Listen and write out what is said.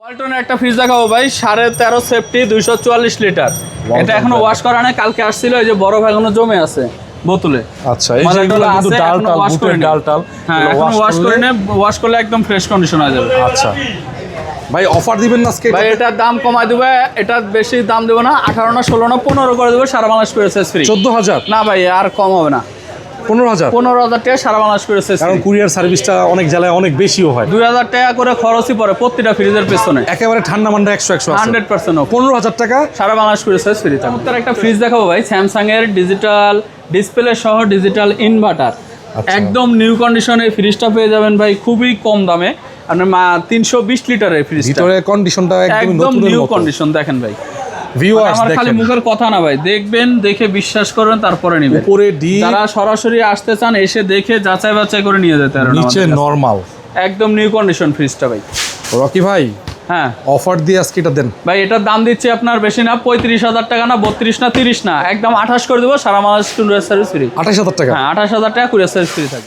ওয়ালটনের একটা ফ্রিজ দেখাবো ভাই 13.5 সেফটি 244 লিটার। এটা এখনো ওয়াশ করা নাই, কালকে আসছিল, এই যে বরফ এখনো জমে আছে বোতলে। আচ্ছা, এই যে এগুলো কিন্তু ডাল হ্যাঁ, এখন ওয়াশ করে নে, ওয়াশ করলে একদম ফ্রেশ কন্ডিশন হয়ে যাবে। আচ্ছা ভাই, অফার দিবেন না আজকে? ভাই এটার দাম কমাই দেবে, এটা বেশি দাম দেবো না, 18 না 16 না 15 করে দেবো, সারা বাংলাদেশ করে সেস ফ্রি। 14,000? না ভাই, আর কম হবে না, 15,000? 15,000 টাকা সারা বাংলাদেশ করে সেস কারণ ফ্রি। কুরিয়ার সার্ভিসটা অনেক জেলায় অনেক বেশিও হয়। 2000 টাকা করে খরচই পড়ে প্রতিটা ফ্রিজের পেছনে। একেবারে ঠান্ডা মান্ডা 100 আছে। 100% অফ। 15,000 টাকা সারা বাংলাদেশ করে সেস ফ্রি। চমৎকার একটা ফ্রিজ দেখাবো ভাই, স্যামসাং এর ডিজিটাল ডিসপ্লে সহ ডিজিটাল ইনভার্টার। একদম নিউ কন্ডিশনে ফ্রিজটা পেয়ে যাবেন ভাই খুবই কম দামে। আপনার 320 লিটারের ফ্রিজ, ভিতরে কন্ডিশনটা একদম নিউ কন্ডিশন। দেখেন ভাই, ভিউয়ার্স আমার খালি দেখেন, মুখের কথা না ভাই, দেখবেন, দেখে বিশ্বাস করবেন, তারপরে নেবেন। উপরে ডিপ, যারা সরাসরি আসতে চান এসে দেখে যাচাই বাছাই করে নিয়ে যেতে পারেন। নিচে নরমাল, একদম নিউ কন্ডিশন ফ্রিজটা ভাই। রকি ভাই হ্যাঁ অফার দিয়ে আজকে এটা দেন ভাই, এটার দাম দিচ্ছি আপনার বেশি না, 35,000 টাকা না, 32 না 30 না, একদম 28 করে দেবো, সারা বাংলাদেশ কুরিয়ার সার্ভিস ফ্রি। 28,000 টাকা? হ্যাঁ, 28,000 টাকা কুরিয়ার সার্ভিস ফ্রি থাকে।